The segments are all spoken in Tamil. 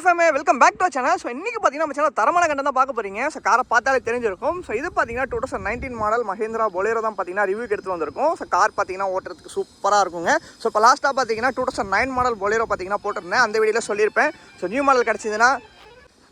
ஃபேமே welcome back to channel. So இன்றைக்கி பார்த்தீங்கன்னா நம்ம சேனல் தரமான கண்டம் தான் பார்க்க போகிறீங்க. ஸோ காரை பார்த்தாலே தெரிஞ்சிருக்கும். ஸோ இது பார்த்தீங்கன்னா 2019 மாடல் மஹேந்திரா பொலேரோ தான் பார்த்தீங்கன்னா ரிவ்யூக்கு எடுத்து வந்திருக்கும். ஸோ கார் பார்த்தீங்கன்னா ஓட்டுறதுக்கு சூப்பராக இருக்குங்க. ஸோ இப்போ லாஸ்ட்டாக பார்த்தீங்கன்னா 2009 மாடல் பொலேரோ பார்த்தீங்கன்னா போட்டிருந்தேன். அந்த வீடியோவில் சொல்லியிருப்பேன். ஸோ நியூ மாடல் கிடச்சிதுன்னா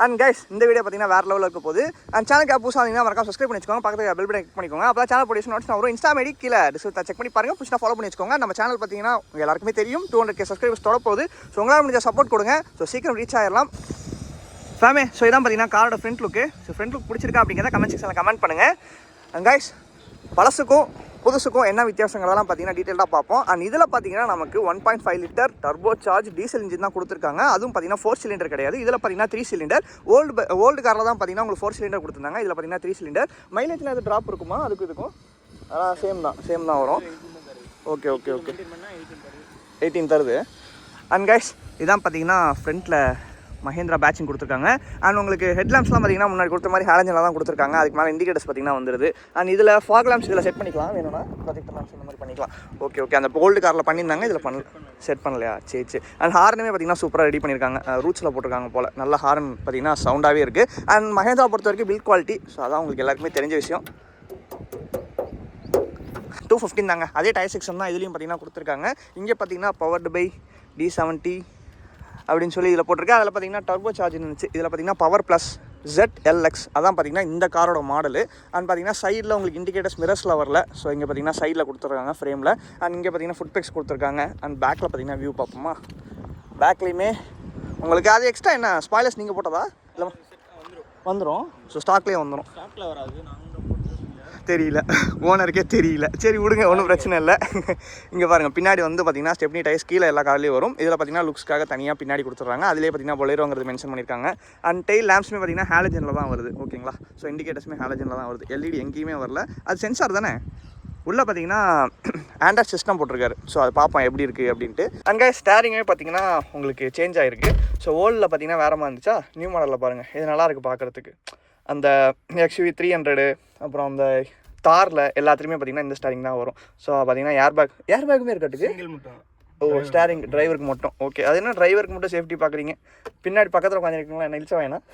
அண்ட் கைஸ் இந்த வீடியோ பார்த்தீங்கன்னா வேறு லெவலில் இருக்க போகுது. அண்ட் சேனலுக்கு புதுசாக இருந்தீங்கன்னா மறக்காம சப்ஸ்கிரைப் பண்ணி வச்சுக்கோங்க. பக்கத்தில் பெல் பட்டன் கிளிக் பண்ணிக்கோங்க. அப்போ சேனல் போட்டு நோட்ஸ் வரும். இன்ஸ்டா ஐடி கீழே டிஸ்கிரிப்ஷன் செக் பண்ணி பாருங்க. புதுசாக ஃபாலோ பண்ணி வச்சுக்கோங்க. நம்ம சேனல் பார்த்தீங்கன்னா எல்லாருக்குமே தெரியும் 200K சப்ஸ்கிரைபர்ஸ் தொட போகுது. ஸோ உங்களால் முடிஞ்ச சப்போர்ட் கொடுங்க. ஸோ சீக்கிரம் ரீச் ஆகிடலாம் ஃபேமே. ஸோ இதான் பார்த்தீங்கன்னா காரோட ஃப்ரண்ட் லுக்கு. ஸோ ஃப்ரண்ட் லுக் பிடிச்சிருக்கா அப்படிங்கிறத கமெண்ட் செக்ஷனில் கமெண்ட் பண்ணுங்கள். அண்ட் கைஸ் பழசுக்கும் புதுசுக்கும் என்ன வித்தியாசங்களெல்லாம் பார்த்தீங்கன்னா டீட்டெயிலாக பார்ப்போம். அண்ட் இதில் பார்த்தீங்கன்னா நமக்கு 1.5 litre turbo charge diesel engine தான் கொடுத்துருக்காங்க. அதுவும் பார்த்தீங்கன்னா 4 சிலிண்டர் கிடையாது. இதில் பார்த்தீங்கன்னா 3 சிலிண்டர். ஓல்டு காரில் தான் பார்த்தீங்கன்னா உங்களுக்கு 4 சிலிண்டர் கொடுத்துருந்தாங்க. இதில் பார்த்தீங்கன்னா 3 சிலிண்டர். மைலேஜில் அது ட்ராப் இருக்குமா? இதுக்கும் அதான் சேம் தான் வரும். ஓகே 18 தருது. அண்ட் கைஸ் இதான் பார்த்தீங்கன்னா ஃப்ரண்ட்டில் மஹேந்திரா பேட்சிங் கொடுத்துருக்காங்க. அண்ட் உங்களுக்கு ஹெட் லேம்ப்ஸ்லாம் பார்த்தீங்கன்னா முன்னாடி கொடுத்த மாதிரி ஹாலஜனில் தான் கொடுத்துருக்காங்க. அதுக்கு மேலே இண்டிகேட்டர்ஸ் பார்த்தீங்கன்னா வந்துருது. அண்ட் இதில் ஃபாக் லேம்ப்ஸ் இதில் செட் பண்ணிக்கலாம். வேணும்னா ப்ரொஜெக்டர் லேம்ப்ஸ் இந்த மாதிரி பண்ணிக்கலாம். ஓகே அந்த ஓல்டு காரில் பண்ணியிருந்தாங்க. இதில் செட் பண்ணலையா? சரி. அண்ட் ஹார்னுமே பார்த்தீங்கன்னா சூப்பராக ரெடி பண்ணியிருக்காங்க. ரூட்ஸில் போட்டிருக்காங்க போல். நல்ல ஹார்ன் பார்த்தீங்கன்னா சவுண்டாகவே இருக்குது. அண்ட் மஹேந்திரா பொறுத்த வரைக்கும் பில்ட் குவாலிட்டி. ஸோ அதான் உங்களுக்கு எல்லாருக்குமே தெரிஞ்ச விஷயம். 215 தாங்க. அதே டயர் செக்ஷன் தான் இதுலேயும் பார்த்தீங்கன்னா கொடுத்துருக்காங்க. இங்கே பார்த்தீங்கன்னா பவர்டு பை D70 அப்படின்னு சொல்லி இதில் போட்டிருக்கு. அதில் பார்த்தீங்கன்னா டர்போ சார்ஜ் இருந்துச்சு. இதில் பார்த்தீங்கன்னா பவர் ப்ளஸ் ZLX அதான் பார்த்தீங்கன்னா இந்த காரோட மாடலு. அண்ட் பார்த்தீங்கன்னா சைடில் உங்களுக்கு இண்டிகேட்டர்ஸ் மிரர்ஸில் வரல. ஸோ இங்கே பார்த்தீங்கன்னா சைடில் கொடுத்துருக்காங்க ஃப்ரேமில். அண்ட் இங்கே பார்த்தீங்கன்னா ஃபுட் பெக்ஸ் கொடுத்துருக்காங்க. அண்ட் பேக்கில் பார்த்தீங்கன்னா வியூ பார்ப்போமா? பேக்லேயுமே உங்களுக்கு அது எக்ஸ்ட்ரா என்ன ஸ்பாய்லர்ஸ் நீங்கள் போட்டதா? இல்லை வந்துடும். ஸோ ஸ்டாக்லேயே வந்துடும். ஸ்டாக்கில் வராது. தெரியல, ஓனருக்கே தெரியல. சரி விடுங்க, ஒன்றும் பிரச்சனை இல்லை. இங்கே பாருங்கள் பின்னாடி வந்து பார்த்தீங்கன்னா ஸ்டெப்னி டயர்ஸ் கீழே எல்லா கார்லேயும் வரும். இதில் பார்த்தீங்கன்னா லுக்ஸ்க்காக தனியாக பின்னாடி கொடுத்துட்றாங்க. அதிலே பார்த்தீங்கன்னா பொலேரோங்கிறது மென்ஷன் பண்ணியிருக்காங்க. அண்ட் டெயில் லேம்ப்ஸுமே பார்த்தீங்கன்னா ஹாலஜனில் தான் வருது. ஓகேங்களா? ஸோ இண்டிகேட்டர்ஸுமே ஹாலஜனில் தான் வருது. LED எங்கேயுமே வரல. அது சென்சார் தானே. உள்ளே பார்த்தீங்கன்னா ஆண்ட்ராய்ட் சிஸ்டம் போட்டிருக்காரு. ஸோ அது பார்ப்போம் எப்படி இருக்குது அப்படின்ட்டு. அங்கே ஸ்டேரிங்கே பார்த்தீங்கன்னா உங்களுக்கு சேஞ்ச் ஆகிருக்கு. ஸோ ஓல்டில் பார்த்தீங்கன்னா வேறு மாதிரி இருந்துச்சா? நியூ மாடலில் பாருங்கள். இது நல்லாயிருக்கு பார்க்குறதுக்கு. அந்த XUV 300 அப்புறம் அந்த தாரில் எல்லாத்துலேயுமே பார்த்தீங்கன்னா இந்த ஸ்டேரிங் தான் வரும். ஸோ பார்த்தீங்கன்னா ஏர்பேக்குமே இருக்கட்டுக்கு. ஸ்டேரிங் டிரைவருக்கு மட்டும். ஓகே, அது என்ன டிரைவருக்கு மட்டும் சேஃப்டி பார்க்குறீங்க? பின்னாடி பக்கத்தில் உட்காந்துருக்கீங்களா? என்ன இழிச்சா வேணாம்.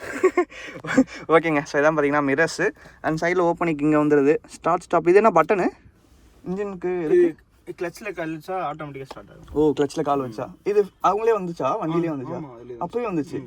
ஓகேங்க. ஸோ இதான் பார்த்தீங்கன்னா மிரர்ஸு. அண்ட் சைடில் ஓப்பனிங் இங்கே வந்துடுது. ஸ்டாப். இது என்ன பட்டனு? இன்ஜினுக்கு கிளச்சில் கால் வச்சா ஆட்டோமேட்டிக்காக ஸ்டார்ட் ஆகும். கிளச்சில் கால் வச்சா இது அவங்களே வந்துச்சா? வண்டியிலே வந்துச்சா? அப்போவே வந்துச்சு.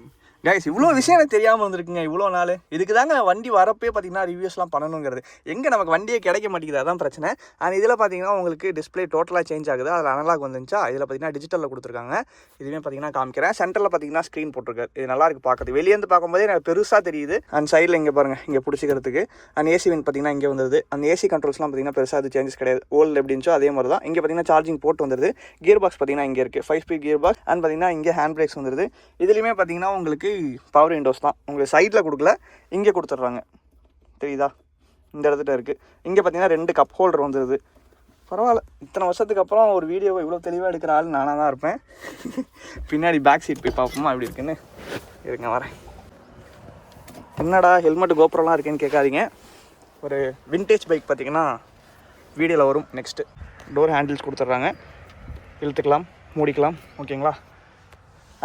கைஸ் இவ்வளோ விஷயம் எனக்கு தெரியாமல் வந்துருக்குங்க இவ்வளோ நாள். இதுக்கு தாங்க வண்டி வரப்பே பார்த்தீங்கன்னா ரிவ்யூஸ்லாம் பண்ணணுங்கிறது. எங்கே நமக்கு வண்டியே கிடைக்க மாட்டேங்குது, அதான் பிரச்சனை. அண்ட் இதில் பார்த்தீங்கன்னா உங்களுக்கு டிஸ்பிளே டோட்டலாக சேஞ்ச் ஆகுது. அதில் அனலாக் வந்துச்சா? இதில் பார்த்தீங்கன்னா டிஜிட்டலில் கொடுத்துருக்காங்க. இதுவே பார்த்தீங்கன்னா காமிக்கிறேன். சென்டரில் பார்த்தீங்கன்னா ஸ்க்ரீன் போட்டிருக்காரு. இது நல்லா இருக்குது பார்க்குறது. வெளியேந்து பார்க்கும்போதே எனக்கு பெருசாக தெரியுது. அண்ட் சைடில் இங்கே பாருங்கள், இங்கே பிடிச்சிக்கிறதுக்கு. அண்ட் ஏசி வெண்ட் பார்த்தீங்கன்னா இங்கே வந்துடுது. அந்த ஏசி கண்ட்ரோல்ஸ்லாம் பார்த்தீங்கன்னா பெருசாக அது சேஞ்சஸ் கிடையாது. ஓல்டு எப்படி இருந்துச்சோ அதே மாதிரி தான். இங்கே பார்த்தீங்கன்னா சார்ஜிங் போர்ட் வந்துடுது. கியர் பாக்ஸ் பார்த்தீங்கன்னா இங்கே இருக்குது. 5 ஸ்பீட் கியர் பாக்ஸ். அண்ட் பார்த்தீங்கன்னா இங்கே ஹேண்ட் பிரேக்ஸ் வந்துடுது. இதுலேயுமே பார்த்தீங்கன்னா உங்களுக்கு பவர் விண்டோஸ் தான். உங்களுக்கு சைடில் கொடுக்கல, இங்கே கொடுத்துட்றாங்க. தெரியுதா? இந்த இடத்துல இருக்குது. இங்கே பார்த்தீங்கன்னா 2 கப் ஹோல்டர் வந்துடுது. பரவாயில்ல, இத்தனை வருஷத்துக்கு அப்புறம் ஒரு வீடியோவை இவ்வளோ தெளிவாக எடுக்கிற ஆள் நானாக தான் இருப்பேன். பின்னாடி பேக் சீட் போய் பார்ப்போமா எப்படி இருக்குன்னு. இருங்க வரேன். என்னடா ஹெல்மெட் கோப்ரோலாம் இருக்குன்னு கேட்காதீங்க. ஒரு விண்டேஜ் பைக் பார்த்தீங்கன்னா வீடியோவில் வரும். நெக்ஸ்ட்டு டோர் ஹேண்டில்ஸ் கொடுத்துட்றாங்க. இழுத்துக்கலாம், மூடிக்கலாம். ஓகேங்களா?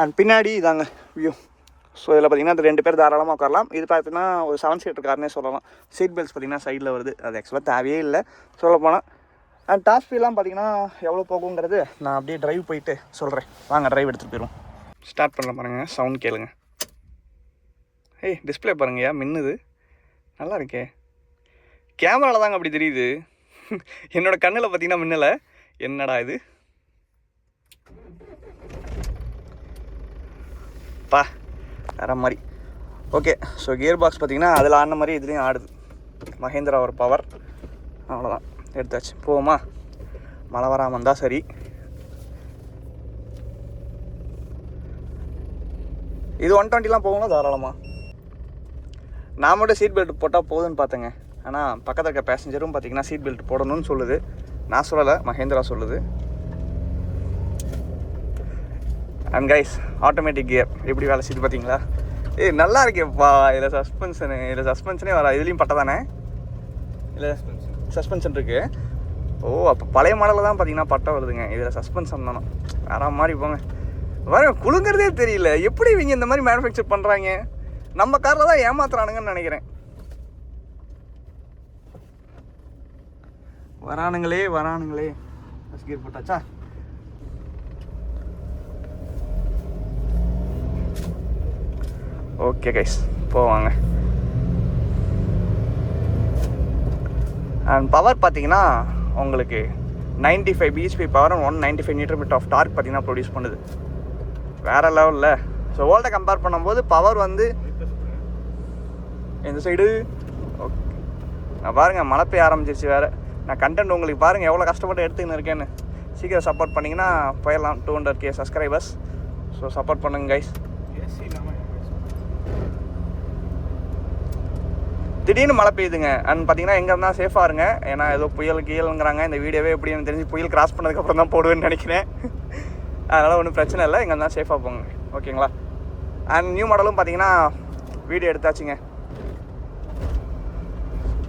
அண்ட் பின்னாடி இதாங்க வியூ. ஸோ இதில் பார்த்தீங்கன்னா இந்த 2 பேர் தாராளமாக உட்காரலாம். இது பார்த்தீங்கன்னா ஒரு 7 சீட்டர் கார்னே சொல்லலாம். சீட் பெல்ட்ஸ் பார்த்தீங்கன்னா சைடில் வருது. அது ஆக்சுவலாக தேவையே இல்லை சொல்ல போனால். அண்ட் டாப் ஸ்பீட்லாம் பார்த்தீங்கன்னா எவ்வளோ போகுங்கிறது நான் அப்படியே ட்ரைவ் போயிட்டு சொல்கிறேன். வாங்க ட்ரைவ் எடுத்துகிட்டு போயிடுவோம். ஸ்டார்ட் பண்ணல பாருங்கள், சவுண்ட் கேளுங்க. டிஸ்பிளே பாருங்கய்யா, மின்னுது. நல்லா இருக்கே. கேமராவில் தாங்க அப்படி தெரியுது. என்னோடய கண்ணில் பார்த்தீங்கன்னா மின்னலை. என்னடா இது? பா வேறு மாதிரி. ஓகே. ஸோ கியர் பாக்ஸ் பார்த்தீங்கன்னா அதில் ஆடின மாதிரி இதுலேயும் ஆடுது. மஹேந்திரா ஒரு பவர். அவ்வளோதான், எடுத்தாச்சு. போவோமா? மழை வராமல் இருந்தால் சரி. இது 120 போகுங்களா தாராளமாக? நான் மட்டும் சீட் பெல்ட் போட்டால் போதுன்னு பார்த்தேங்க. ஆனால் பக்கத்தில் இருக்க பேசஞ்சரும் பார்த்தீங்கன்னா சீட் பெல்ட் போடணும்னு சொல்லுது. நான் சொல்லலை, மஹேந்திரா சொல்லுது. அண்ட் கைஸ் ஆட்டோமேட்டிக் கியர் எப்படி வேலை செய்யுது பார்த்தீங்களா? நல்லா இருக்கேப்பா. இதில் சஸ்பென்ஷனே வரா. இதுலேயும் பட்டை தானே? இல்லை சஸ்பென்ஷன் இருக்குது. ஓ அப்போ பழைய மாடலில் தான் பார்த்தீங்கன்னா பட்டை வருதுங்க. இதில் சஸ்பென்ஷன் தானே வேறு மாதிரி போங்க. வர குலுங்கிறதே தெரியல. எப்படி இவங்க இந்த மாதிரி மேனுஃபேக்சர் பண்ணுறாங்க? நம்ம காரில் தான் ஏமாத்துறானுங்கன்னு நினைக்கிறேன். வரானுங்களே கீர் போட்டாச்சா? ஓகே கைஸ், போவாங்க. அண்ட் பவர் பார்த்தீங்கன்னா உங்களுக்கு 95 bhp power and 195 Nm of torque பார்த்தீங்கன்னா ப்ரொடியூஸ் பண்ணுது. வேறு லெவலில். ஸோ ஓல்டை கம்பேர் பண்ணும்போது பவர் வந்து இந்த சைடு ஓகே. நான் பாருங்கள் மழை பெய்ய ஆரம்பிச்சிருச்சு வேறு. நான் கண்டென்ட் உங்களுக்கு பாருங்கள் எவ்வளோ கஷ்டப்பட்டு எடுத்துக்கின்னு இருக்கேன்னு. சீக்கிரம் சப்போர்ட் பண்ணிங்கன்னா போயிடலாம் 200K சப்ஸ்கிரைபர்ஸ். ஸோ சப்போர்ட் பண்ணுங்க கைஸ். திடீர்னு மழை பெய்யுதுங்க. அண்ட் பார்த்தீங்கன்னா எங்கே இருந்தால் சேஃபாக இருங்க. ஏன்னா ஏதோ புயல் கீழங்கிறாங்க. இந்த வீடியோவே எப்படி எனக்கு தெரிஞ்சு புயல் கிராஸ் பண்ணதுக்கப்புறம் தான் போடுவேன்னு நினைக்கிறேன். அதனால் ஒன்றும் பிரச்சனை இல்லை. எங்கே இருந்தால் சேஃபாக போங்க, ஓகேங்களா? அண்ட் நியூ மாடலும் பார்த்தீங்கன்னா வீடியோ எடுத்தாச்சுங்க.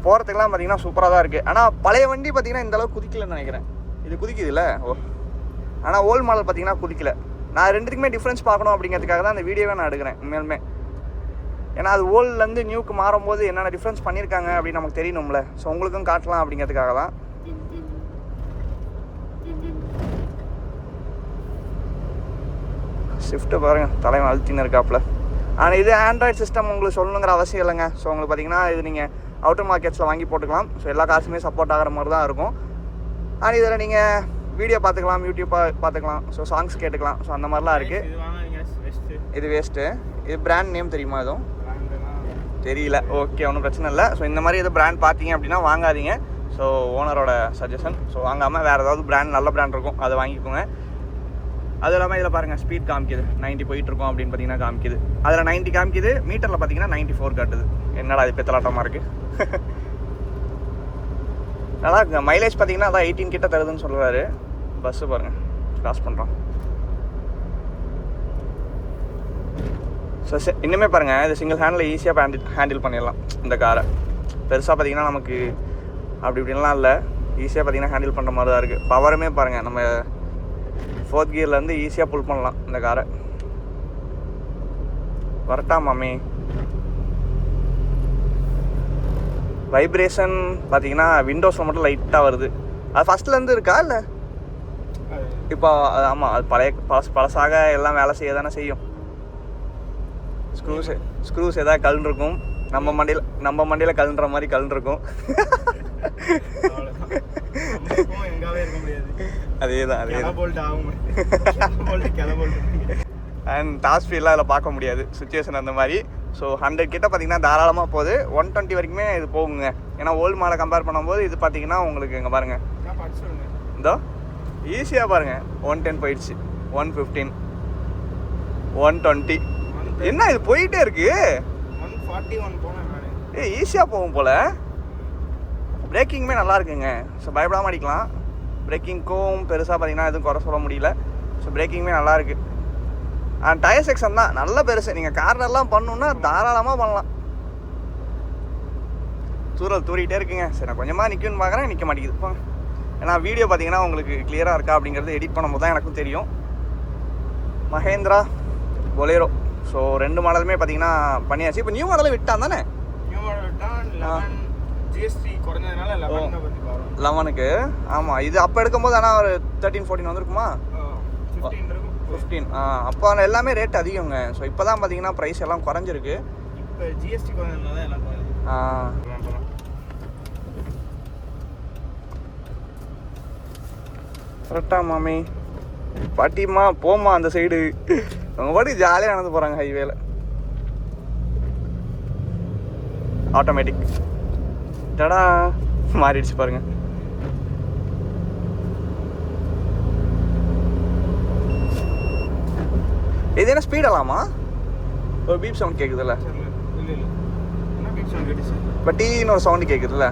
போகிறதுக்கெலாம் பார்த்தீங்கன்னா சூப்பராக தான் இருக்குது. ஆனால் பழைய வண்டி பார்த்தீங்கன்னா இந்தளவுக்கு குதிக்கலன்னு நினைக்கிறேன். இது குதிக்குது இல்லை? ஓ, ஆனால் ஓல்டு மாடல் பார்த்தீங்கன்னா குதிக்கல. நான் ரெண்டுத்துக்குமே டிஃப்ரென்ஸ் பார்க்கணும் அப்படிங்கிறதுக்காக தான் அந்த வீடியோவே நான் எடுக்கிறேன் உண்மையிலுமே. ஏன்னா அது ஓல்ட்லேருந்து நியூக்கு மாறும்போது என்னென்ன டிஃப்ரென்ஸ் பண்ணியிருக்காங்க அப்படின்னு நமக்கு தெரியணும்ல. ஸோ உங்களுக்கும் காட்டலாம் அப்படிங்கிறதுக்காக தான். ஷிஃப்ட்டு பாருங்கள், தலைவன் அழுத்தின்னு இருக்காப்புல. ஆனால் இது ஆண்ட்ராய்டு சிஸ்டம் உங்களுக்கு சொல்லணுங்கிற அவசியம் இல்லைங்க. ஸோ உங்களுக்கு பார்த்தீங்கன்னா இது நீங்கள் அவுட்டர் மார்க்கெட்ஸில் வாங்கி போட்டுக்கலாம். ஸோ எல்லா காசுமே சப்போர்ட் ஆகிற மாதிரி தான் இருக்கும். ஆனால் இதில் நீங்கள் வீடியோ பார்த்துக்கலாம், யூடியூப் பார்த்துக்கலாம், ஸோ சாங்ஸ் கேட்டுக்கலாம். ஸோ அந்த மாதிரிலாம் இருக்குது. இது வேஸ்ட்டு. இது பிராண்ட் நேம் தெரியுமா? எதுவும் தெரியல. ஓகே, ஒன்றும் பிரச்சனை இல்லை. ஸோ இந்த மாதிரி எது பிராண்ட் பார்த்தீங்க அப்படின்னா வாங்காதீங்க. ஸோ ஓனரோட சஜஷன். ஸோ வாங்காமல் வேறு ஏதாவது பிராண்ட், நல்ல பிராண்ட் இருக்கும், அதை வாங்கிக்கோங்க. அது இல்லாமல் இதில் பாருங்கள் ஸ்பீட் காமிக்குது. 90 போயிட்டுருக்கோம் அப்படின்னு பார்த்தீங்கன்னா காமிக்குது. அதில் 90 காமிக்குது. மீட்டரில் பார்த்தீங்கன்னா 94 காட்டுது. என்னடா அது பெத்தலாட்டமாக இருக்குது. நல்லா இருக்குங்க. மைலேஜ் பார்த்தீங்கன்னா அதான் 18 கிட்ட தருதுன்னு சொல்கிறாரு. பஸ்ஸு பாருங்கள் கிராஸ் பண்ணுறோம். ஸோ இன்னுமே பாருங்கள் இது சிங்கிள் ஹேண்டில் ஈஸியாக ஹேண்டில் பண்ணிடலாம் இந்த காரை. பெருசாக பார்த்தீங்கன்னா நமக்கு அப்படி இப்படின்லாம் இல்லை. ஈஸியாக பார்த்தீங்கன்னா ஹேண்டில் பண்ணுற மாதிரி தான் இருக்குது. பவருமே பாருங்கள் நம்ம 4th கியர்லேருந்து ஈஸியாக புல் பண்ணலாம் இந்த காரை. வரட்டா மாமி. வைப்ரேஷன் பார்த்தீங்கன்னா விண்டோஸில் மட்டும் லைட்டாக வருது. அது ஃபஸ்ட்லேருந்து இருக்கா இல்லை இப்போ? ஆமாம், அது பழசாக எல்லாம் வேலை செய்ய தானே செய்யும். ஸ்க்ரூஸ் எதாவது கலந்துருக்கும். நம்ம மண்டியில் கலந்துற மாதிரி கலந்துருக்கும். அதேதான். அண்ட் டாப் ஸ்பீட்லாம் அதில் பார்க்க முடியாது, சுச்சுவேஷன் அந்த மாதிரி. ஸோ 100 கிட்ட பார்த்தீங்கன்னா தாராளமாக போகுது. 120 வரைக்குமே இது போகுங்க. ஏன்னா ஓல்டு மாடலை கம்பேர் பண்ணும்போது இது பார்த்தீங்கன்னா உங்களுக்கு இங்கே பாருங்கள் இதோ ஈஸியாக பாருங்கள் 110 போயிடுச்சு, 115, 120. என்ன இது போயிட்டே இருக்கு. 141 போனேன். ஈஸியாக போகும் போல். பிரேக்கிங்குமே நல்லா இருக்குங்க. ஸோ பயப்படாமல் அடிக்கலாம். பிரேக்கிங்க்கும் பெருசாக பார்த்தீங்கன்னா எதுவும் குறை சொல்ல முடியல. ஸோ பிரேக்கிங்குமே நல்லாயிருக்கு. டயர் செக்ஷன் தான் நல்ல பெருசு. நீங்கள் கார்னர்லாம் பண்ணணுன்னா தாராளமாக பண்ணலாம். தூரிகிட்டே இருக்குங்க. சரி, நான் கொஞ்சமாக நிற்குன்னு பார்க்குறேன், நிற்க மாட்டேங்குது. போங்க. ஏன்னா வீடியோ பார்த்தீங்கன்னா உங்களுக்கு கிளியராக இருக்கா அப்படிங்கிறது எடிட் பண்ணும்போது தான் எனக்கும் தெரியும். மஹேந்திரா பொலேரோ. ஸோ 2 மாடலுமே பார்த்தீங்கன்னா பண்ணியாச்சு. இப்போ நியூ மாடலை விட்டான் தானே? நியூ மாடல் விட்டான். ஜிஎஸ்டி குறைஞ்சதுனால 11க்கு. ஆமாம், இது அப்போ எடுக்கும்போது ஆனால் ஒரு 13-14 வந்துருக்குமா? 15. அப்போ எல்லாமே ரேட் அதிகங்க. ஸோ இப்போ தான் பார்த்தீங்கன்னா ப்ரைஸ் எல்லாம் குறைஞ்சிருக்கு. இப்போ ஜிஎஸ்டி குறைஞ்சதுனால எல்லாம் கரெக்டா மாமி? பாட்டிம்மா போமா அந்த சைடு. அவங்க பாட்டி ஜாலியாக நடந்து போகிறாங்க ஹைவேல. ஆட்டோமேட்டிக் டடா மாறிடுச்சு பாருங்க. இது என்ன ஸ்பீடலாமா? ஒரு பீப் சவுண்ட் கேட்குதுல்ல? இப்போ டீன்னு ஒரு சவுண்டு கேட்குதுல்ல?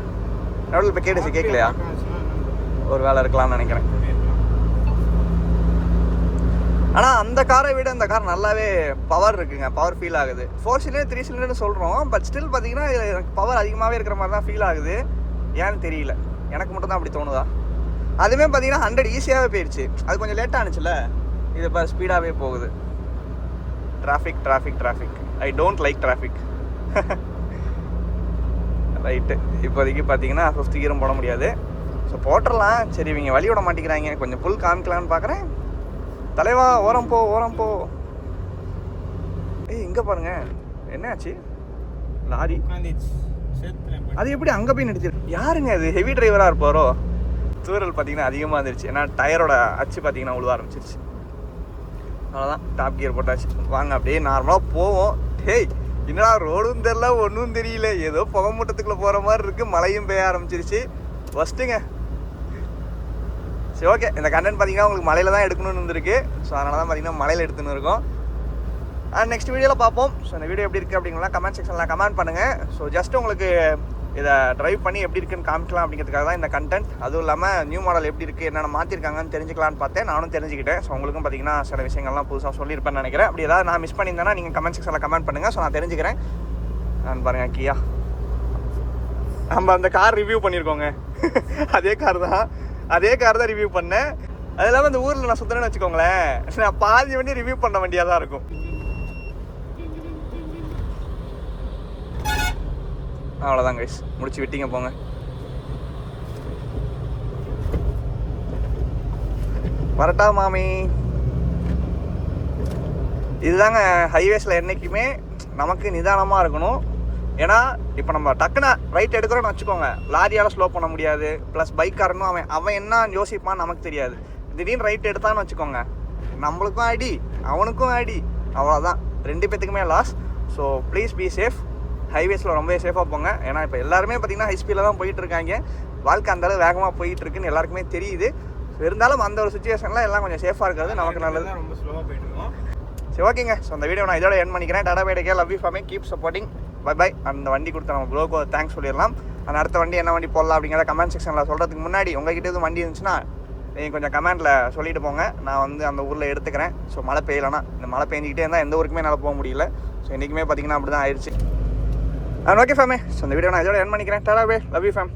நடுவில் இப்போ கேட்டுச்சு, கேட்கலையா? ஒரு வேலை இருக்கலாம்னு நினைக்கிறேன். ஆனால் அந்த காரை விட இந்த கார் நல்லாவே பவர் இருக்குங்க. பவர் ஃபீல் ஆகுது. 4 சிலிண்டர் 3 சிலிண்டர்னு சொல்கிறோம். பட் ஸ்டில் பார்த்தீங்கன்னா எனக்கு பவர் அதிகமாகவே இருக்கிற மாதிரி தான் ஃபீல் ஆகுது. ஏன்னு தெரியல, எனக்கு மட்டும் தான் அப்படி தோணுதா? அதுவுமே பார்த்தீங்கன்னா 100 ஈஸியாகவே போயிடுச்சு. அது கொஞ்சம் லேட்டாக ஆனிச்சுல. இது இப்போ ஸ்பீடாகவே போகுது. Traffic I don't like traffic. Right, இப்போதைக்கு பார்த்தீங்கன்னா 5th கியரும் போட முடியாது. ஸோ போட்டுடலாம். சரி, இவங்க வழி விட மாட்டேங்கிறாங்க. கொஞ்சம் புல் காமிக்கலான்னு பார்க்குறேன். தலைவா ஓரம் போ. ஏய், இங்கே பாருங்க என்னாச்சு, லாரி அது எப்படி அங்கே போய் நிறுத்திருக்கு? யாருங்க அது? ஹெவி டிரைவராக இருப்பாரோ? தூரல் பார்த்தீங்கன்னா அதிகமாக இருந்துருச்சு. ஏன்னா டயரோட அச்சு பார்த்தீங்கன்னா உழுவ ஆரம்பிச்சிருச்சு. அவ்வளோதான், டாப் கியர் போட்டாச்சு. வாங்க அப்படியே நார்மலாக போவோம். ஹேய், என்னடா ரோடும் தெரியல, ஒன்றும் தெரியல, ஏதோ புகை மூட்டத்துக்குள்ளே போகிற மாதிரி இருக்குது. மழையும் பெய்ய ஆரம்பிச்சிருச்சு. ஃபஸ்ட்டுங்க. சரி, ஓகே. இந்த கண்டென்ட் பார்த்தீங்கன்னா உங்களுக்கு மலையில் தான் எடுக்கணும்னு இருந்திருக்கு. ஸோ அதனால தான் பார்த்தீங்கன்னா மலையில் எடுத்துன்னு இருக்கோம். நெக்ஸ்ட் வீடியோவில் பார்ப்போம். ஸோ இந்த வீடியோ எப்படி இருக்குது அப்படிங்கலாம் கமெண்ட் செக்ஷனில் கமெண்ட் பண்ணுங்கள். ஸோ ஜஸ்ட் உங்களுக்கு இதை ட்ரைவ் பண்ணி எப்படி இருக்குன்னு காமிக்கலாம் அப்படிங்கிறதுக்காக தான் இந்த கண்டென்ட். அதுவும் இல்லாமல் நியூ மாடல் எப்படி இருக்குது, என்னென்ன மாற்றிருக்காங்கன்னு தெரிஞ்சுக்கலான்னு பார்த்தேன். நானும் தெரிஞ்சுக்கிட்டேன். ஸோ உங்களுக்கும் பார்த்தீங்கன்னா சில விஷயங்கள்லாம் புதுசாக சொல்லியிருப்பேன்னு நினைக்கிறேன். அப்படி ஏதாவது நான் மிஸ் பண்ணியிருந்தேன்னா நீங்கள் கமெண்ட் செக்ஷனில் கமெண்ட் பண்ணுங்கள். ஸோ நான் தெரிஞ்சுக்கிறேன். நான் பாருங்கள், கியா நம்ம அந்த கார் ரிவ்யூ பண்ணியிருக்கோங்க. அதே கார் தான் ரிவ்யூ பண்ணேன். அது இல்லாமல் இந்த ஊரில் நான் சுற்றினேன்னு வச்சுக்கோங்களேன், நான் பாதி வண்டி ரிவ்யூ பண்ண வண்டியாக தான் இருக்கும். அவ்வளோதான் கைஸ், முடிச்சு விட்டீங்க போங்க. வரட்டா மாமி. இதுதாங்க ஹைவேஸில் என்றைக்குமே நமக்கு நிதானமாக இருக்கணும். ஏன்னா இப்போ நம்ம டக்குன்னு ரைட் எடுக்கிறோன்னு வச்சுக்கோங்க, லாரியால் ஸ்லோ பண்ண முடியாது. ப்ளஸ் பைக்காரனும் அவன் என்ன யோசிப்பான்னு நமக்கு தெரியாது. திடீர்னு ரைட் எடுத்தான்னு வச்சுக்கோங்க, நம்மளுக்கும் அடி அவனுக்கும் அடி, அவ்வளோதான், 2 பேத்துக்குமே loss. So please be safe. ஹைவேஸில் ரொம்பவே சேஃபாக போங்க. ஏன்னா இப்போ எல்லாருமே பார்த்தீங்கன்னா ஹை ஸ்பீடில் தான் போயிட்டு இருக்காங்க. வாழ்க்கை அந்தளவு வேகமாக போயிட்டு இருக்குன்னு எல்லாருக்குமே தெரியுது. இருந்தாலும் அந்த ஒரு சுச்சுவேஷனில் எல்லாம் கொஞ்சம் சேஃபாக இருக்கிறது நமக்கு நல்லது. ரொம்ப ஸ்லோவாக போயிட்டு இருக்கோம். சரி, ஓகேங்க. ஸோ அந்த வீடியோ நான் இதோட எண்ட் பண்ணிக்கிறேன். Tata bye, take care, love you for me, keep supporting, bye bye. அந்த வண்டி கொடுத்த நம்ம ப்ரோக்கு தேங்க்ஸ் சொல்லிடலாம். அந்த அடுத்த வண்டி என்ன வண்டி போடலாம் அப்படிங்கிறத கமெண்ட் செக்ஷனில் சொல்கிறதுக்கு முன்னாடி உங்ககிட்ட எதுவும் வண்டி இருந்துச்சுன்னா நீங்கள் கொஞ்சம் கமெண்ட்டில் சொல்லிட்டு போங்க. நான் வந்து அந்த ஊரில் எடுத்துக்கிறேன். ஸோ மழை பெய்யலைன்னா, இந்த மழை பெஞ்சிக்கிட்டே இருந்தால் எந்த ஊருக்குமே என்னால் போக முடியல. ஸோ இன்றைக்குமே பார்த்தீங்கன்னா அப்படி தான் ஆயிடுச்சு. ஓகே ஃபேமே. ஸோ இந்த வீடியோ நான் இதோட எண்ட் பண்ணிக்கிறேன். Tata bye, love you fame.